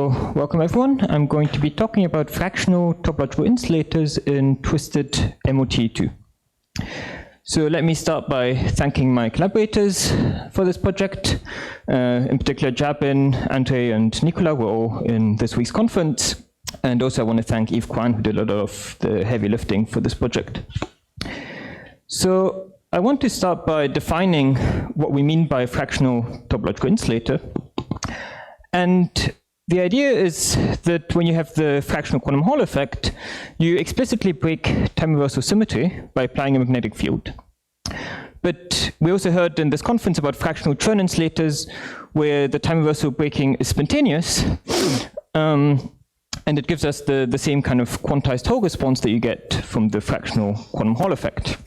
Welcome everyone. I'm going to be talking about fractional topological insulators in twisted MoTe2. So let me start by thanking my collaborators for this project. In particular, Jabin, Andre, and Nicola were all in this week's conference. And also I want to thank Yves Kwan, who did a lot of the heavy lifting for this project. So I want to start by defining what we mean by fractional topological insulator. And the idea is that when you have the fractional quantum Hall effect, you explicitly break time reversal symmetry by applying a magnetic field. But we also heard in this conference about fractional Chern insulators, where the time reversal breaking is spontaneous, and it gives us the same kind of quantized Hall response that you get from the fractional quantum Hall effect.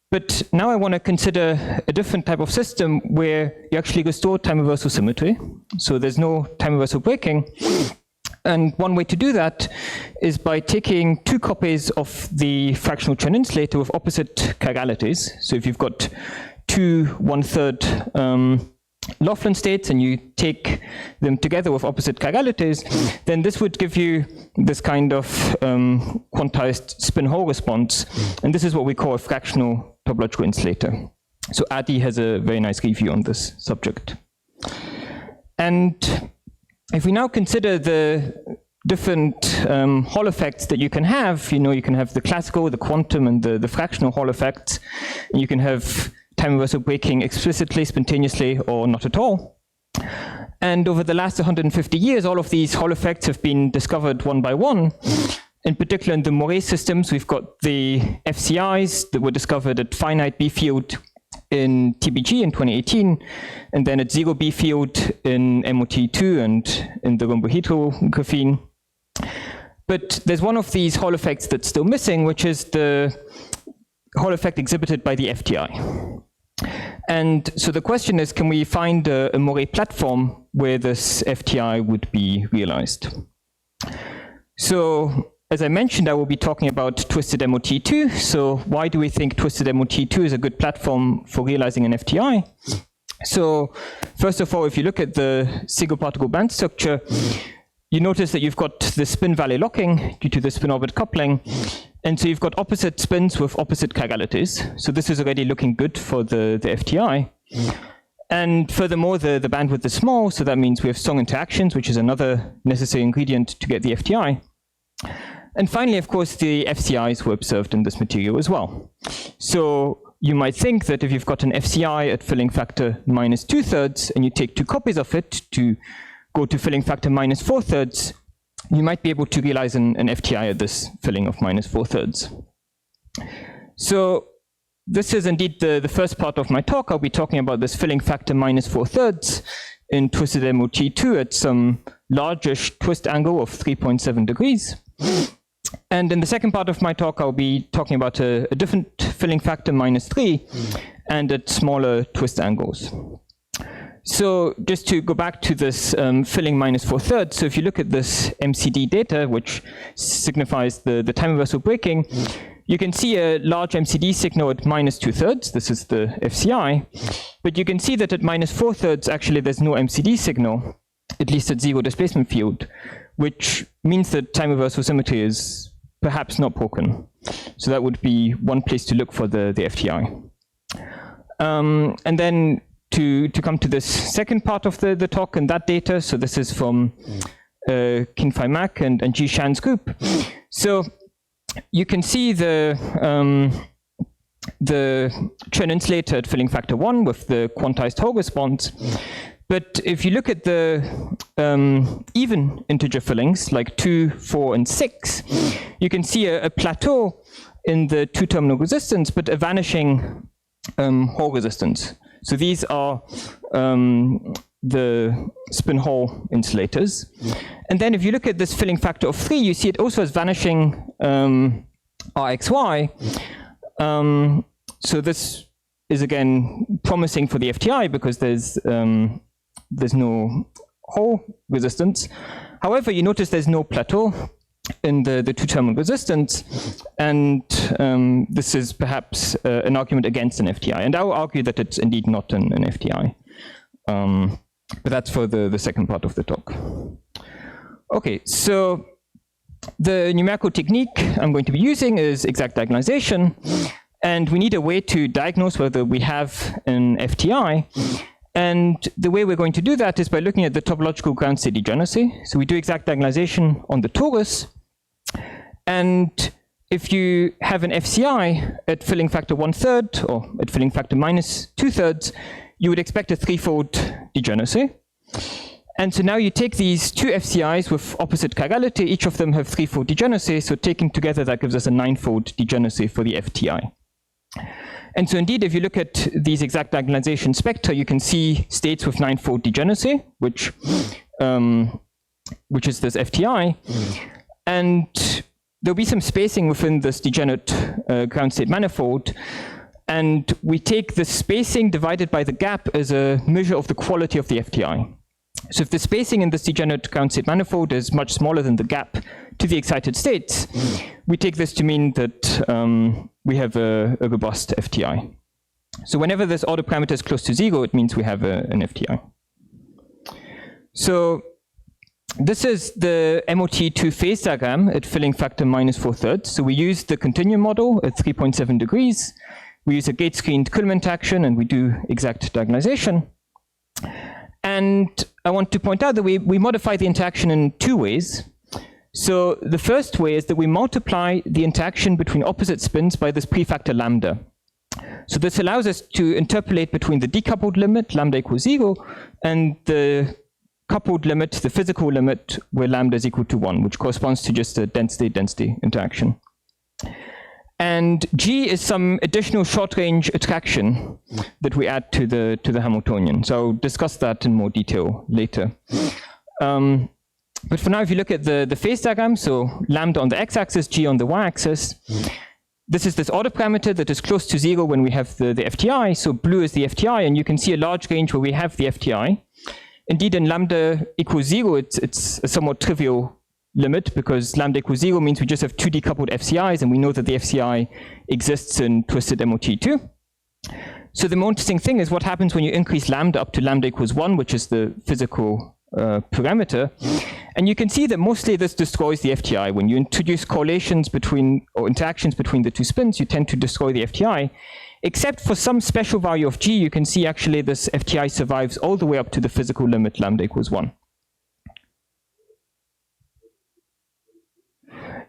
But now I want to consider a different type of system where you actually restore time reversal symmetry. So there's no time reversal breaking. And one way to do that is by taking two copies of the fractional Chern insulator with opposite chiralities. So if you've got two 1/3 Laughlin states and you take them together with opposite chiralities, then this would give you this kind of quantized spin-Hall response. And this is what we call a fractional topological insulator. So Adi has a very nice review on this subject. And if we now consider the different Hall effects that you can have, you can have the classical, the quantum, and the fractional Hall effects. And you can have time reversal breaking explicitly, spontaneously, or not at all. And over the last 150 years, all of these Hall effects have been discovered one by one. In particular, in the MoTe systems, we've got the FCIs that were discovered at finite B field in TBG in 2018, and then at 0 B field in MoTe2 and in the rhombohedral graphene. But there's one of these Hall effects that's still missing, which is the Hall effect exhibited by the FTI. And so the question is, can we find a MoTe platform where this FTI would be realized? So as I mentioned, I will be talking about twisted MoTe2. So why do we think twisted MoTe2 is a good platform for realizing an FTI? So first of all, if you look at the single particle band structure, you notice that you've got the spin valley locking due to the spin orbit coupling. And so you've got opposite spins with opposite chiralities. So this is already looking good for the FTI. And furthermore, the bandwidth is small, so that means we have strong interactions, which is another necessary ingredient to get the FTI. And finally, of course, the FCIs were observed in this material as well. So you might think that if you've got an FCI at filling factor -2/3, and you take two copies of it to go to filling factor -4/3, you might be able to realize an FTI at this filling of -4/3. So this is indeed the first part of my talk. I'll be talking about this filling factor -4/3 in twisted MoTe2 at some largish twist angle of 3.7 degrees. And in the second part of my talk, I'll be talking about a different filling factor -3 and at smaller twist angles. So just to go back to this filling -4/3, so if you look at this MCD data, which signifies the time reversal breaking, you can see a large MCD signal at -2/3. This is the FCI. But you can see that at -4/3, actually, there's no MCD signal, at least at 0 displacement field, which means that time reversal symmetry is perhaps not broken. So that would be one place to look for the FTI. And then to come to this second part of the talk and that data, so this is from Qinfei Mak and Ji Shan's group. So you can see the Chern insulator at filling factor 1 with the quantized Hall response. But if you look at the even integer fillings, like 2, 4, and 6, you can see a plateau in the two-terminal resistance, but a vanishing Hall resistance. So these are the spin Hall insulators. And then if you look at this filling factor of 3, you see it also has vanishing RXY. So this is again promising for the FTI because there's no Hall resistance. However, you notice there's no plateau in the two-terminal resistance, and this is perhaps an argument against an FTI. And I will argue that it's indeed not an FTI. But that's for the second part of the talk. Okay, so the numerical technique I'm going to be using is exact diagonalization, and we need a way to diagnose whether we have an FTI. And the way we're going to do that is by looking at the topological ground state degeneracy. So we do exact diagonalization on the torus, and if you have an FCI at filling factor 1/3 or at filling factor minus 2/3, you would expect a threefold degeneracy. And so now you take these two FCIs with opposite chirality, each of them have threefold degeneracy, so taken together that gives us a ninefold degeneracy for the FTI. And so indeed, if you look at these exact diagonalization spectra, you can see states with ninefold degeneracy, which is this FTI. And there'll be some spacing within this degenerate ground state manifold. And we take the spacing divided by the gap as a measure of the quality of the FTI. So if the spacing in this degenerate ground state manifold is much smaller than the gap to the excited states, we take this to mean that we have a robust FTI. So whenever this order parameter is close to 0, it means we have an FTI. So this is the MoTe2 phase diagram at filling factor minus 4/3. So we use the continuum model at 3.7 degrees. We use a gate-screened Kuhlmann interaction, and we do exact diagonalization. And I want to point out that we modify the interaction in two ways. So the first way is that we multiply the interaction between opposite spins by this prefactor lambda. So this allows us to interpolate between the decoupled limit, lambda equals 0, and the coupled limit, the physical limit, where lambda is equal to 1, which corresponds to just a density-density interaction. And G is some additional short-range attraction that we add to the Hamiltonian. So I'll discuss that in more detail later. But for now, if you look at the phase diagram, so lambda on the x-axis, G on the y-axis, this is this order parameter that is close to 0 when we have the FTI. So blue is the FTI, and you can see a large range where we have the FTI. Indeed, in lambda equals 0, it's a somewhat trivial limit, because lambda equals 0 means we just have two decoupled FCIs, and we know that the FCI exists in twisted MoTe2. So the more interesting thing is what happens when you increase lambda up to lambda equals 1, which is the physical parameter. And you can see that mostly this destroys the FTI. When you introduce correlations between, or interactions between the two spins, you tend to destroy the FTI. Except for some special value of G, you can see actually this FTI survives all the way up to the physical limit lambda equals 1.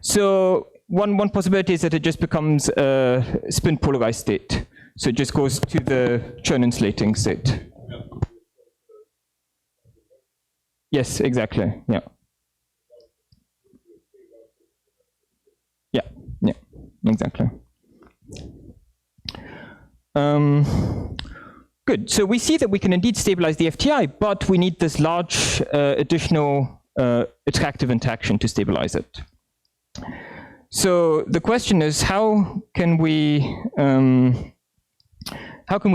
So one possibility is that it just becomes a spin polarized state. So it just goes to the Chern insulating state. Yes, exactly. Yeah. Yeah, exactly. Good. So we see that we can indeed stabilize the FTI, but we need this large additional attractive interaction to stabilize it. So the question is, how can we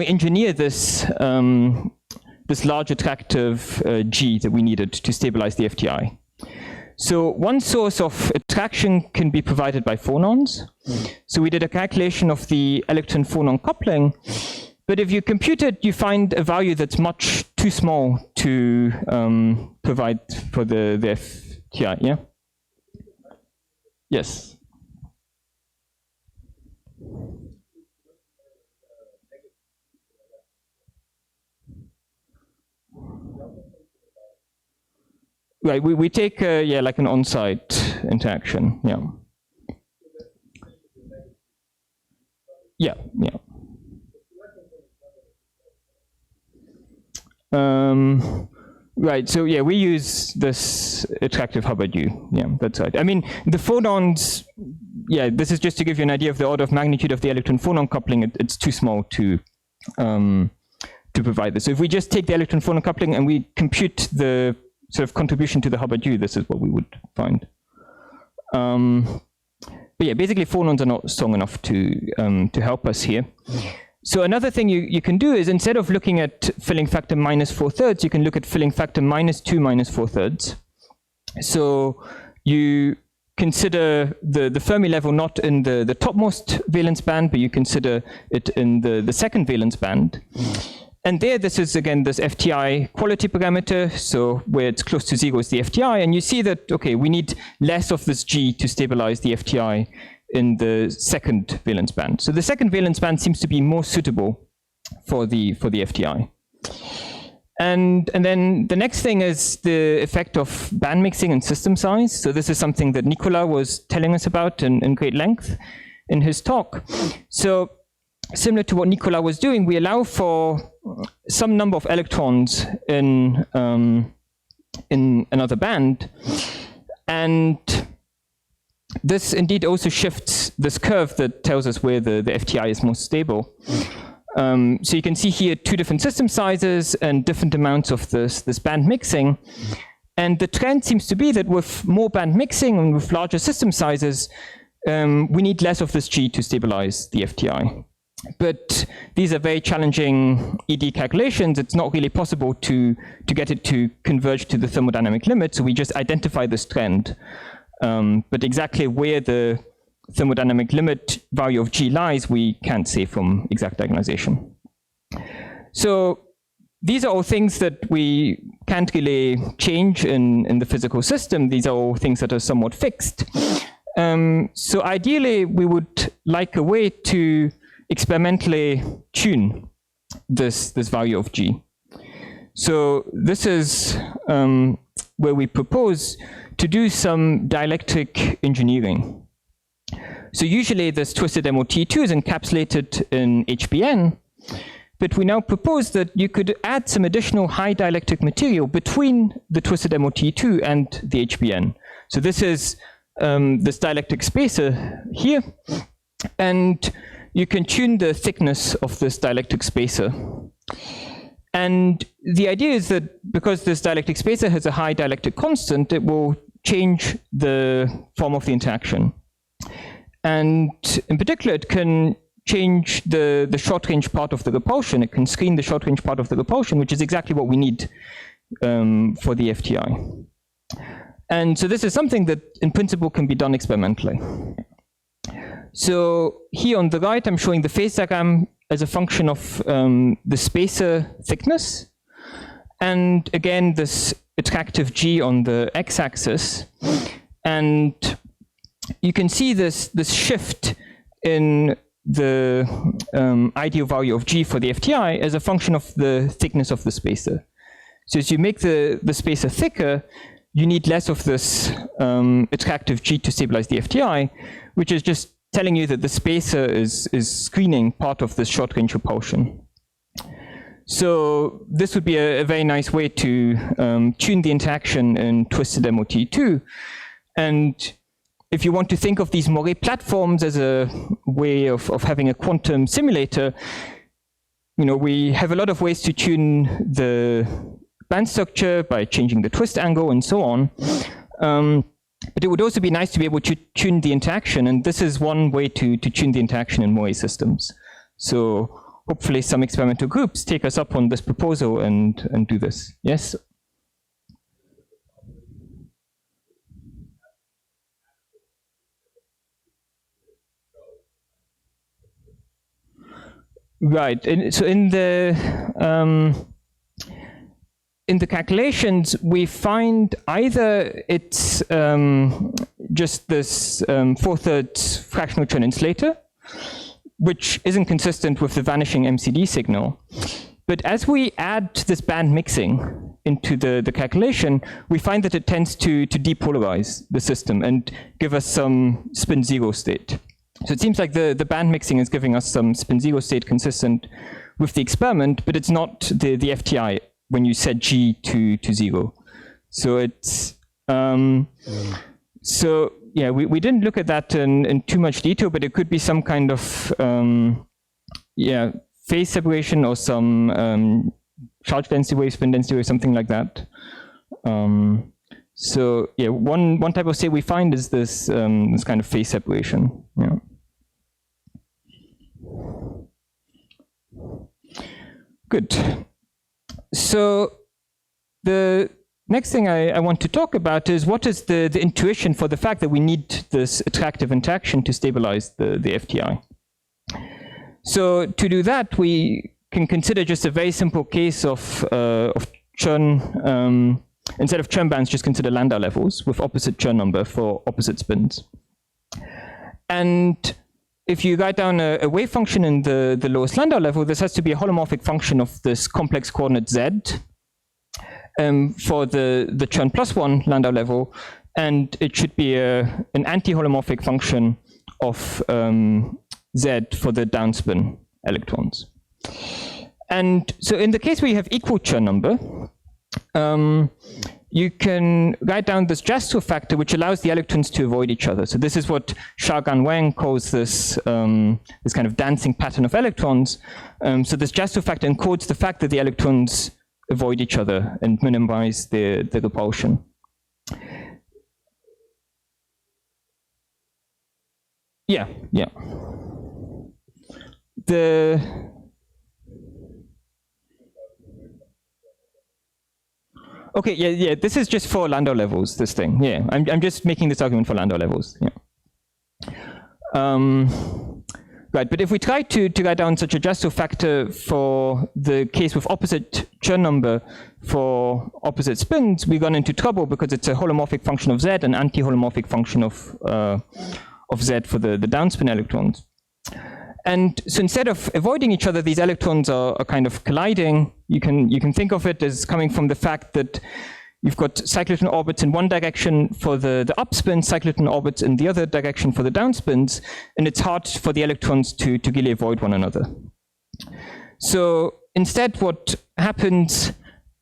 engineer this this large attractive G that we needed to stabilize the FTI? So one source of attraction can be provided by phonons. So we did a calculation of the electron-phonon coupling, but if you compute it, you find a value that's much too small to provide for the FTI. Yeah. Yes. Right, we take yeah, like an on-site interaction. Yeah. Yeah. Right, so yeah, we use this attractive Hubbard U. Yeah, that's right. I mean, the phonons, yeah, this is just to give you an idea of the order of magnitude of the electron-phonon coupling. It's too small to provide this. So if we just take the electron-phonon coupling and we compute the sort of contribution to the Hubbard U, this is what we would find. But yeah, basically phonons are not strong enough to help us here. So another thing you can do is, instead of looking at filling factor minus 4/3, you can look at filling factor -2 minus 4/3. So you consider the Fermi level not in the topmost valence band, but you consider it in the second valence band. And there, this is, again, this FTI quality parameter. So where it's close to 0 is the FTI. And you see that, OK, we need less of this G to stabilize the FTI in the second valence band. So the second valence band seems to be more suitable for the FTI. And then the next thing is the effect of band mixing and system size. So this is something that Nicola was telling us about in great length in his talk. So similar to what Nicola was doing, we allow for some number of electrons in another band. And this indeed also shifts this curve that tells us where the FTI is most stable. So you can see here 2 different system sizes and different amounts of this band mixing. And the trend seems to be that with more band mixing and with larger system sizes, we need less of this G to stabilize the FTI. But these are very challenging ED calculations. It's not really possible to get it to converge to the thermodynamic limit. So we just identify this trend. But exactly where the thermodynamic limit value of G lies, we can't say from exact diagonalization. So these are all things that we can't really change in the physical system. These are all things that are somewhat fixed. So ideally, we would like a way to experimentally tune this value of G. So this is where we propose to do some dielectric engineering. So usually this twisted MoTe2 is encapsulated in HBN, but we now propose that you could add some additional high dielectric material between the twisted MoTe2 and the HBN. So this is this dielectric spacer here, and you can tune the thickness of this dielectric spacer. And the idea is that because this dielectric spacer has a high dielectric constant, it will change the form of the interaction. And in particular, it can change the short-range part of the repulsion. It can screen the short-range part of the repulsion, which is exactly what we need for the FTI. And so this is something that, in principle, can be done experimentally. So here on the right, I'm showing the phase diagram as a function of the spacer thickness. And again, this attractive G on the x-axis. And you can see this shift in the ideal value of G for the FTI as a function of the thickness of the spacer. So as you make the spacer thicker, you need less of this attractive G to stabilize the FTI, which is just telling you that the spacer is screening part of this short-range repulsion. So this would be a very nice way to tune the interaction in twisted MoTe2. And if you want to think of these MoRe platforms as a way of having a quantum simulator, we have a lot of ways to tune the band structure by changing the twist angle and so on. But it would also be nice to be able to tune the interaction, and this is one way to tune the interaction in MoRe systems. So hopefully some experimental groups take us up on this proposal and do this. Yes? Right. So in the calculations, we find either it's just this 4/3 fractional churn insulator, which isn't consistent with the vanishing MCD signal. But as we add this band mixing into the calculation, we find that it tends to depolarize the system and give us some spin 0 state. So it seems like the band mixing is giving us some spin 0 state consistent with the experiment, but it's not the FTI when you set G to 0. So it's so yeah, we didn't look at that in too much detail, but it could be some kind of phase separation or some charge density wave, spin density wave, something like that. So yeah, one type of state we find is this this kind of phase separation. Yeah. Good. So the next thing I want to talk about is what is the intuition for the fact that we need this attractive interaction to stabilize the FTI. So to do that, we can consider just a very simple case of Chern. Instead of Chern bands, just consider Landau levels with opposite Chern number for opposite spins. And if you write down a wave function in the lowest Landau level, this has to be a holomorphic function of this complex coordinate z for the Chern +1 Landau level, and it should be an anti-holomorphic function of z for the downspin electrons. And so in the case where you have equal Chern number, you can write down this Jastrow factor, which allows the electrons to avoid each other. So this is what Xiaogan Wang calls this this kind of dancing pattern of electrons. So this Jastrow factor encodes the fact that the electrons avoid each other and minimize the repulsion. Yeah. Okay, yeah, this is just for Landau levels, this thing. Yeah, I'm just making this argument for Landau levels. Yeah. Right, but if we try to write down such a Jastrow factor for the case with opposite Chern number for opposite spins, we run into trouble because it's a holomorphic function of z and anti-holomorphic function of z for the downspin electrons. And so instead of avoiding each other, these electrons are kind of colliding. You can think of it as coming from the fact that you've got cyclotron orbits in one direction for the upspin, cyclotron orbits in the other direction for the downspins, and it's hard for the electrons to really avoid one another. So instead what happens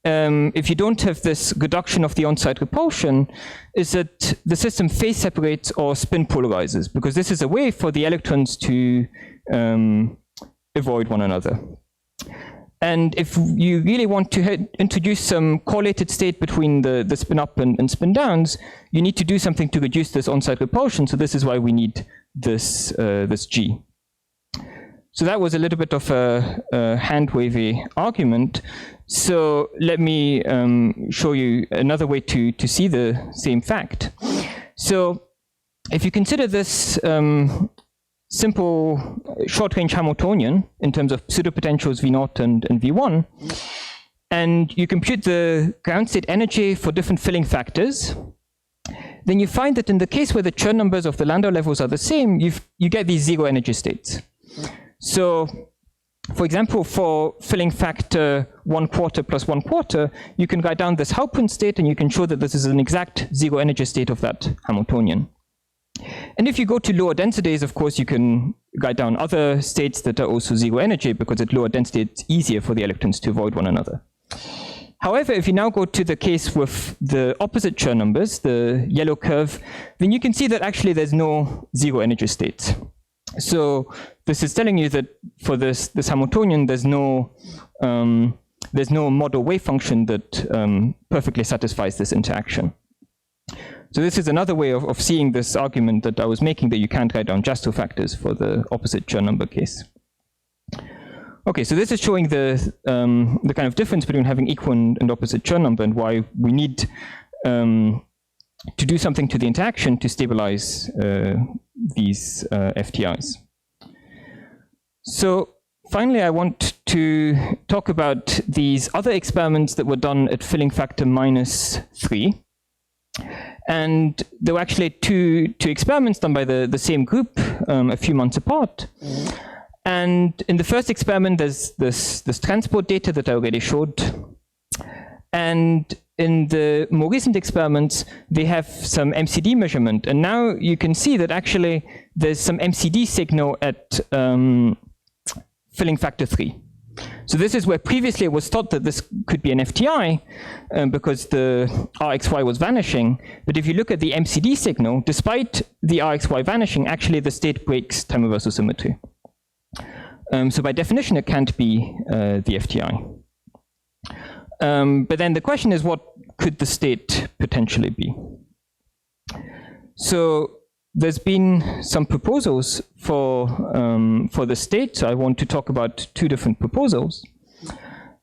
if you don't have this reduction of the on-site repulsion is that the system phase separates or spin polarizes, because this is a way for the electrons to avoid one another. And if you really want to introduce some correlated state between the spin up and spin downs, you need to do something to reduce this on-site repulsion. So this is why we need this G. So that was a little bit of a hand-wavy argument. So let me show you another way to see the same fact. So if you consider this simple short-range Hamiltonian in terms of pseudopotentials V0 and V1, and you compute the ground state energy for different filling factors, then you find that in the case where the Chern numbers of the Landau levels are the same, you get these zero energy states. So, for example, for filling factor 1/4 plus 1/4, you can write down this Halpern state, and you can show that this is an exact zero energy state of that Hamiltonian. And if you go to lower densities, of course, you can write down other states that are also zero energy, because at lower density, it's easier for the electrons to avoid one another. However, if you now go to the case with the opposite Chern numbers, the yellow curve, then you can see that actually there's no zero energy states. So this is telling you that for this Hamiltonian, there's no model wave function that perfectly satisfies this interaction. So this is another way of seeing this argument that I was making, that you can't write down Jastrow factors for the opposite Chern number case. Okay, so this is showing the kind of difference between having equal and opposite Chern number, and why we need to do something to the interaction to stabilize these FTIs. So finally, I want to talk about these other experiments that were done at filling factor -3. And there were actually two experiments done by the same group a few months apart. And in the first experiment, there's this transport data that I already showed. And in the more recent experiments, they have some MCD measurement. And now you can see that actually there's some MCD signal at filling factor 3. So this is where previously it was thought that this could be an FTI because the RXY was vanishing. But if you look at the MCD signal, despite the RXY vanishing, actually the state breaks time reversal symmetry. So by definition, it can't be the FTI. But then the question is, what could the state potentially be? So there's been some proposals for the state. So I want to talk about two different proposals.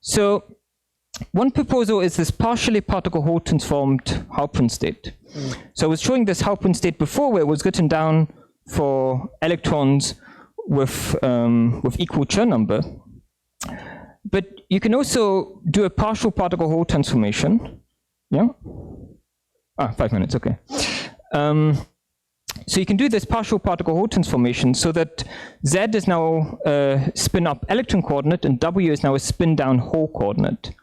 So one proposal is this partially particle Hall transformed Halpern state. So I was showing this Halpern state before, where it was written down for electrons with equal Chern number. But you can also do a partial particle Hall transformation. Yeah? 5 minutes, okay. So you can do this partial particle Hall transformation so that Z is now a spin up electron coordinate and W is now a spin down Hall coordinate.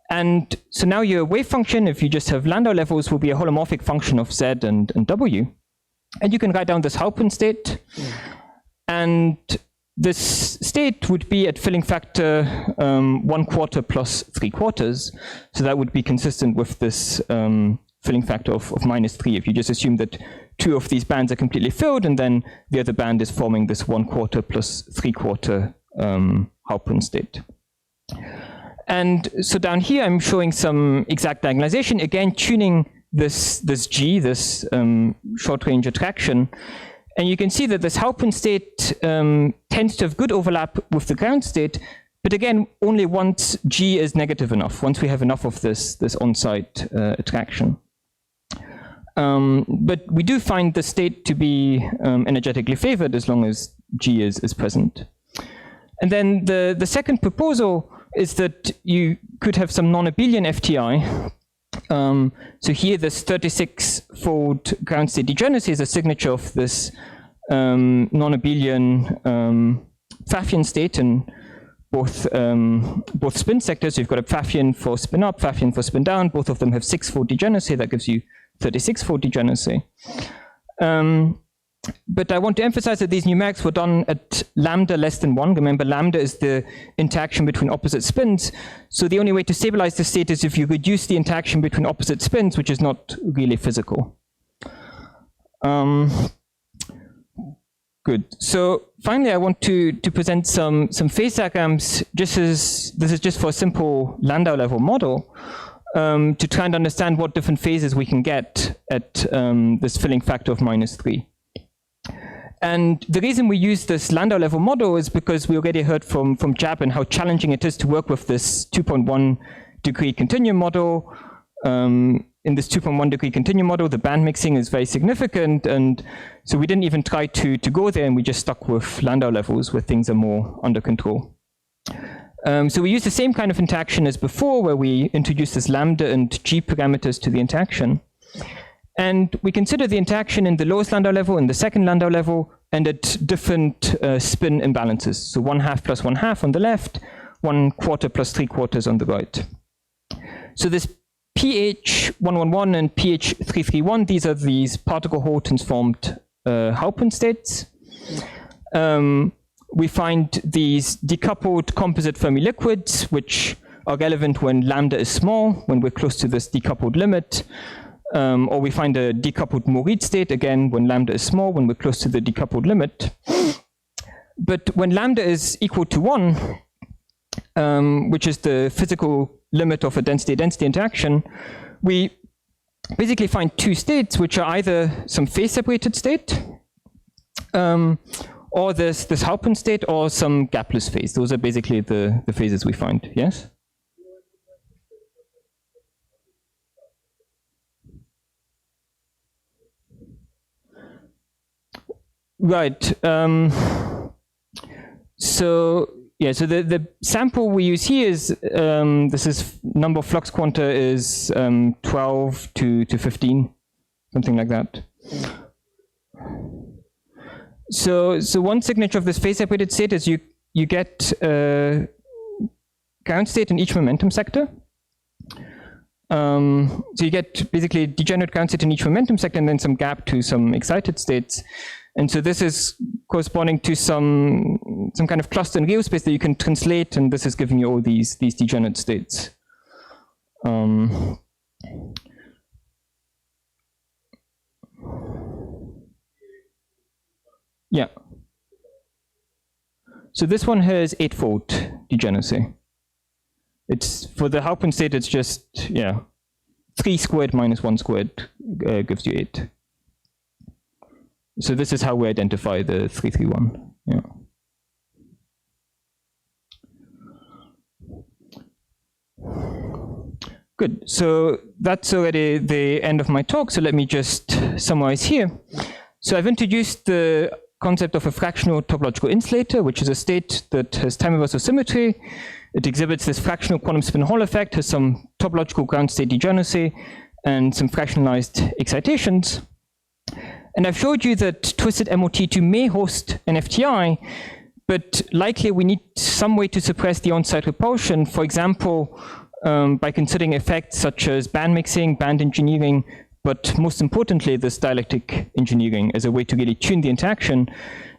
And so now your wave function, if you just have Landau levels, will be a holomorphic function of Z and W. And you can write down this Halpern state. And this state would be at filling factor 1/4 plus 3/4. So that would be consistent with this filling factor of -3 if you just assume that 2 of these bands are completely filled and then the other band is forming this 1/4 plus 3/4 Halpern state. And so down here I'm showing some exact diagonalization, again tuning this G, this short range attraction. And you can see that this Halpern state tends to have good overlap with the ground state, but again, only once G is negative enough, once we have enough of this on-site attraction. But we do find the state to be energetically favored as long as G is present. And then the second proposal is that you could have some non-Abelian FTI. So here this 36-fold ground state degeneracy is a signature of this non-Abelian Pfaffian state in both spin sectors. You've got a Pfaffian for spin up, Pfaffian for spin down. Both of them have 6-fold degeneracy. That gives you 36-fold degeneracy. But I want to emphasize that these numerics were done at lambda less than 1. Remember, lambda is the interaction between opposite spins. So the only way to stabilize the state is if you reduce the interaction between opposite spins, which is not really physical. Good. So finally, I want to present some phase diagrams. This is just for a simple Landau level model to try and understand what different phases we can get at this filling factor of -3. And the reason we use this Landau level model is because we already heard from Jabin how challenging it is to work with this 2.1 degree continuum model. In this 2.1 degree continuum model, the band mixing is very significant. And so we didn't even try to go there, and we just stuck with Landau levels where things are more under control. So we use the same kind of interaction as before, where we introduce this lambda and G parameters to the interaction. And we consider the interaction in the lowest Landau level and the second Landau level, and at different spin imbalances. So 1/2 plus 1/2 on the left, 1/4 plus 3/4 on the right. So this PH111 and PH331, these are these particle Hall transformed Halpern states. We find these decoupled composite Fermi liquids, which are relevant when lambda is small, when we're close to this decoupled limit. Or we find a decoupled Moritz state, again, when lambda is small, when we're close to the decoupled limit. But when lambda is equal to 1, which is the physical limit of a density-density interaction, we basically find 2 states, which are either some phase-separated state, or this Halpern state, or some gapless phase. Those are basically the phases we find, yes? Right. So the sample we use here is this is number of flux quanta is 12 to 15, something like that. So one signature of this phase separated state is you get ground state in each momentum sector. So you get basically degenerate ground state in each momentum sector and then some gap to some excited states. And so this is corresponding to some kind of cluster in real space that you can translate, and this is giving you all these degenerate states. Yeah. So this one has 8-fold degeneracy. It's for the Halpern state, it's just 3 squared minus 1 squared gives you 8. So this is how we identify the 331. Yeah. Good. So that's already the end of my talk. So let me just summarize here. So I've introduced the concept of a fractional topological insulator, which is a state that has time reversal symmetry. It exhibits this fractional quantum spin Hall effect, has some topological ground state degeneracy, and some fractionalized excitations. And I've showed you that twisted MoTe2 may host an FTI, but likely we need some way to suppress the on-site repulsion, for example, by considering effects such as band mixing, band engineering, but most importantly, this dialectic engineering as a way to really tune the interaction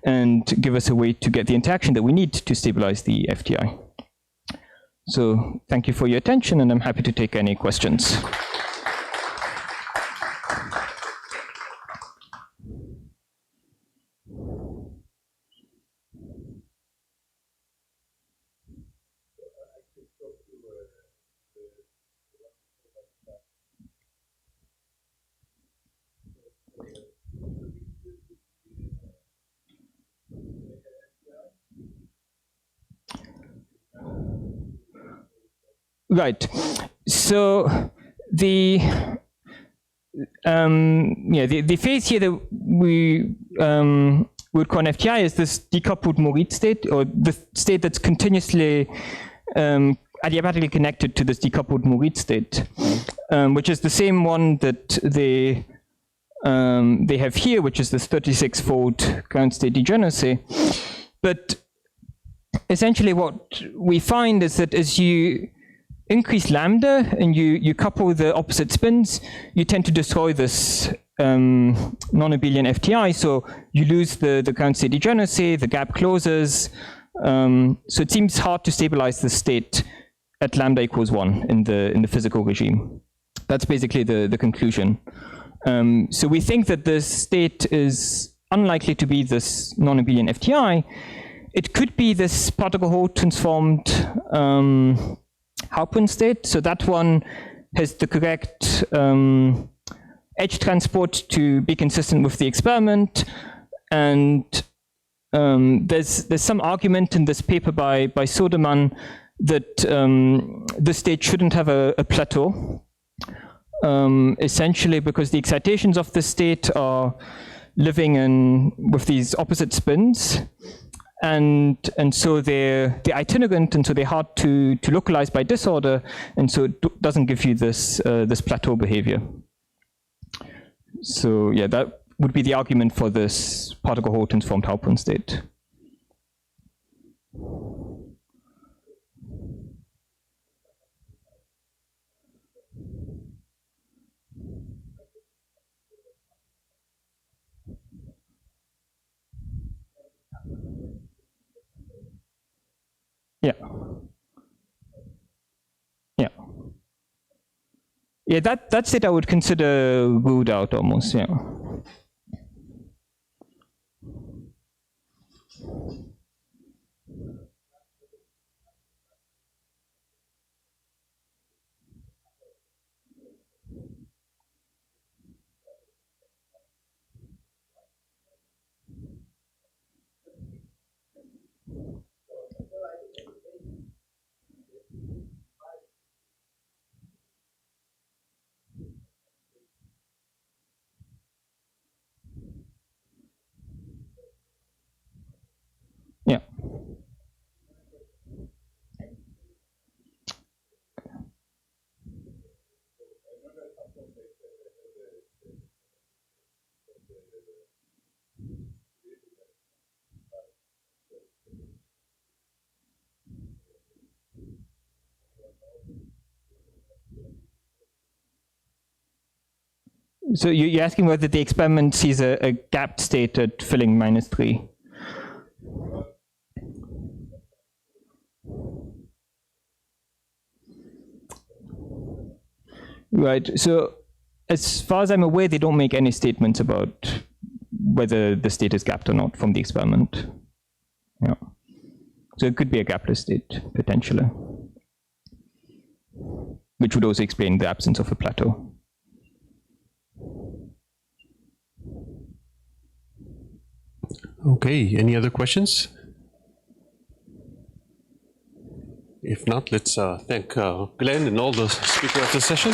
and give us a way to get the interaction that we need to stabilize the FTI. So thank you for your attention, and I'm happy to take any questions. Right. So the phase here that we would call an FTI is this decoupled MoTe state, or the state that's continuously adiabatically connected to this decoupled MoTe state, which is the same one that they have here, which is this 36-fold ground state degeneracy. But essentially what we find is that as you increase lambda and you couple the opposite spins, you tend to destroy this non-abelian FTI. So you lose the ground state degeneracy, the gap closes. So it seems hard to stabilize the state at lambda equals 1 in the physical regime. That's basically the conclusion. So we think that this state is unlikely to be this non-abelian FTI. It could be this particle Hall transformed Hauptmann state. So that one has the correct edge transport to be consistent with the experiment. And there's some argument in this paper by Soderman that the state shouldn't have a plateau, essentially because the excitations of the state are living with these opposite spins. And so they're itinerant, and so they're hard to localize by disorder, and so it doesn't give you this plateau behavior. So yeah, that would be the argument for this particle Hall transformed Hauptmann state. Yeah. Yeah. Yeah, that state I would consider ruled out almost, yeah. Yeah. So you're asking whether the experiment sees a gapped state at filling -3. Right. So as far as I'm aware, they don't make any statements about whether the state is gapped or not from the experiment. Yeah. So it could be a gapless state, potentially, which would also explain the absence of a plateau. Okay, any other questions? If not, let's thank Glenn and all the speakers of the session.